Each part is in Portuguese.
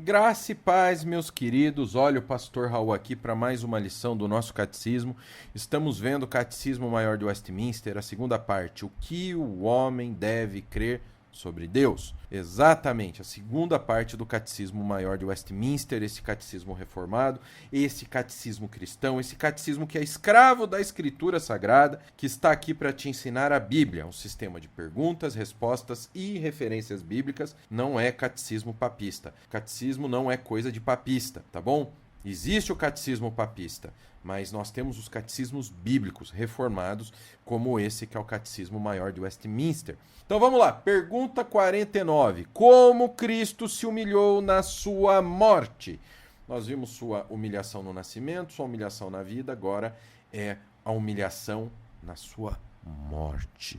Graça e paz, meus queridos. Olha o pastor Raul aqui para mais uma lição do nosso catecismo. Estamos vendo o Catecismo Maior de Westminster, a segunda parte. O que o homem deve crer sobre Deus? Exatamente, a segunda parte do Catecismo Maior de Westminster, esse catecismo reformado, esse catecismo cristão, esse catecismo que é escravo da Escritura Sagrada, que está aqui para te ensinar a Bíblia, um sistema de perguntas, respostas e referências bíblicas. Não é catecismo papista. Catecismo não é coisa de papista, tá bom? Existe o catecismo papista, mas nós temos os catecismos bíblicos reformados, como esse que é o Catecismo Maior de Westminster. Então vamos lá, pergunta 49. Como Cristo se humilhou na sua morte? Nós vimos sua humilhação no nascimento, sua humilhação na vida, agora é a humilhação na sua morte.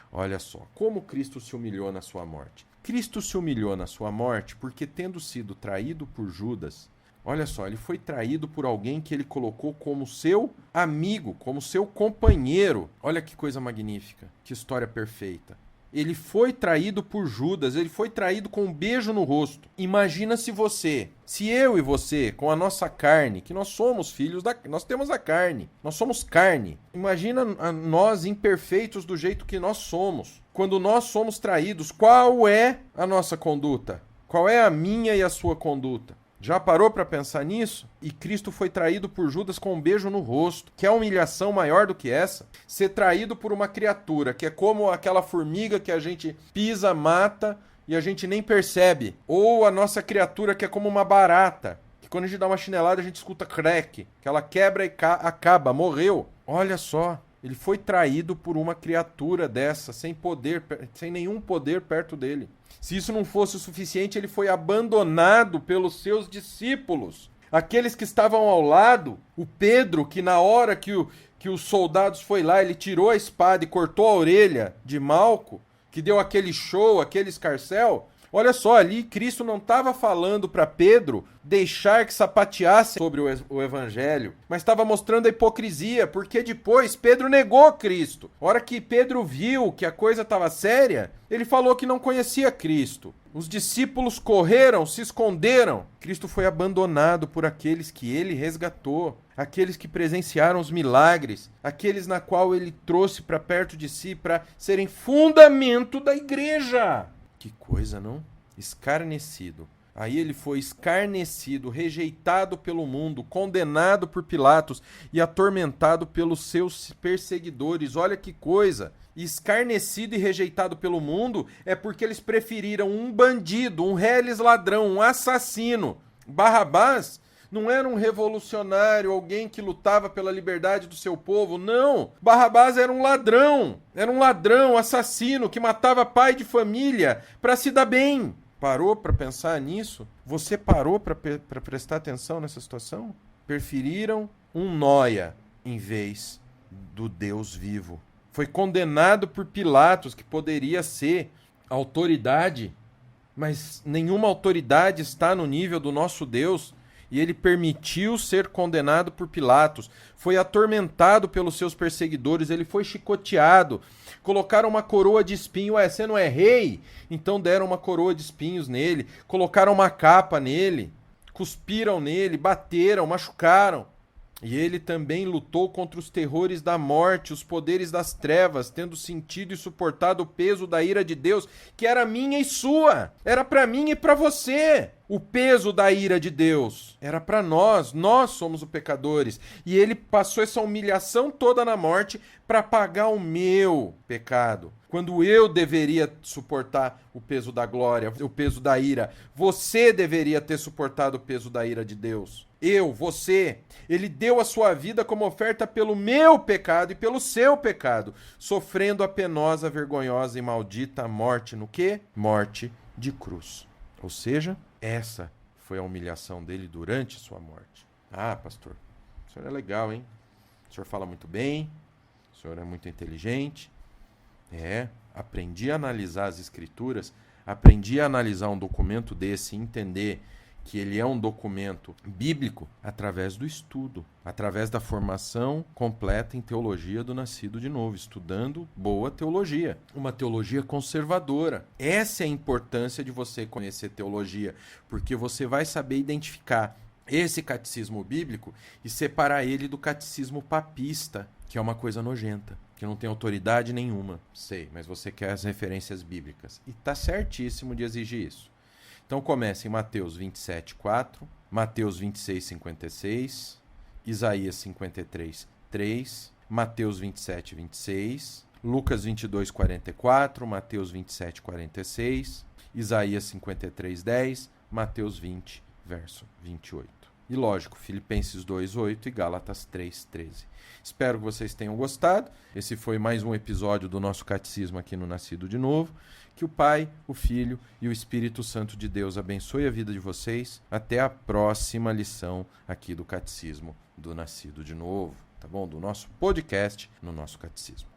Olha só, como Cristo se humilhou na sua morte? Cristo se humilhou na sua morte porque, tendo sido traído por Judas, olha só, ele foi traído por alguém que ele colocou como seu amigo, como seu companheiro. Olha que coisa magnífica, que história perfeita. Ele foi traído por Judas, ele foi traído com um beijo no rosto. Imagina se eu e você, com a nossa carne, que nós somos filhos nós temos a carne, nós somos carne. Imagina nós imperfeitos do jeito que nós somos. Quando nós somos traídos, qual é a nossa conduta? Qual é a minha e a sua conduta? Já parou para pensar nisso? E Cristo foi traído por Judas com um beijo no rosto. Quer humilhação maior do que essa? Ser traído por uma criatura, que é como aquela formiga que a gente pisa, mata e a gente nem percebe. Ou a nossa criatura que é como uma barata, que quando a gente dá uma chinelada a gente escuta crack, que ela quebra e acaba, morreu. Olha só, ele foi traído por uma criatura dessa, sem nenhum poder perto dele. Se isso não fosse o suficiente, ele foi abandonado pelos seus discípulos. Aqueles que estavam ao lado, o Pedro, que na hora que os soldados foi lá, ele tirou a espada e cortou a orelha de Malco, que deu aquele show, aquele escarcéu. Olha só, ali Cristo não estava falando para Pedro deixar que sapateasse sobre o evangelho, mas estava mostrando a hipocrisia, porque depois Pedro negou Cristo. A hora que Pedro viu que a coisa estava séria, ele falou que não conhecia Cristo. Os discípulos correram, se esconderam. Cristo foi abandonado por aqueles que ele resgatou, aqueles que presenciaram os milagres, aqueles na qual ele trouxe para perto de si para serem fundamento da igreja. Que coisa, não? Escarnecido. Aí ele foi escarnecido, rejeitado pelo mundo, condenado por Pilatos e atormentado pelos seus perseguidores. Olha que coisa. Escarnecido e rejeitado pelo mundo é porque eles preferiram um bandido, um reles ladrão, um assassino. Barrabás não era um revolucionário, alguém que lutava pela liberdade do seu povo, não. Barrabás era um ladrão, assassino, que matava pai de família para se dar bem. Parou para pensar nisso? Você parou para prestar atenção nessa situação? Preferiram um nóia em vez do Deus vivo. Foi condenado por Pilatos, que poderia ser autoridade, mas nenhuma autoridade está no nível do nosso Deus. E ele permitiu ser condenado por Pilatos, foi atormentado pelos seus perseguidores, ele foi chicoteado, colocaram uma coroa de espinho. Você não é rei? Então deram uma coroa de espinhos nele, colocaram uma capa nele, cuspiram nele, bateram, machucaram. E ele também lutou contra os terrores da morte, os poderes das trevas, tendo sentido e suportado o peso da ira de Deus, que era minha e sua. Era para mim e para você. O peso da ira de Deus era para nós somos os pecadores. E ele passou essa humilhação toda na morte para pagar o meu pecado. Quando eu deveria suportar o peso da glória, o peso da ira, você deveria ter suportado o peso da ira de Deus. Você. Ele deu a sua vida como oferta pelo meu pecado e pelo seu pecado, sofrendo a penosa, vergonhosa e maldita morte. No quê? Morte de cruz. Ou seja, essa foi a humilhação dele durante sua morte. Ah, pastor, o senhor é legal, hein? O senhor fala muito bem, o senhor é muito inteligente. Aprendi a analisar as escrituras, aprendi a analisar um documento desse e entender que ele é um documento bíblico através do estudo, através da formação completa em teologia do nascido de novo, estudando boa teologia, uma teologia conservadora. Essa é a importância de você conhecer teologia, porque você vai saber identificar esse catecismo bíblico e separar ele do catecismo papista, que é uma coisa nojenta, que não tem autoridade nenhuma. Sei, mas você quer as referências bíblicas. E está certíssimo de exigir isso. Então começa em Mateus 27, 4, Mateus 26, 56, Isaías 53, 3, Mateus 27, 26, Lucas 22, 44, Mateus 27, 46, Isaías 53, 10, Mateus 20, verso 28. E lógico, Filipenses 2:8 e Gálatas 3:13. Espero que vocês tenham gostado. Esse foi mais um episódio do nosso catecismo aqui no Nascido de Novo. Que o Pai, o Filho e o Espírito Santo de Deus abençoe a vida de vocês. Até a próxima lição aqui do Catecismo do Nascido de Novo, tá bom? Do nosso podcast no nosso catecismo.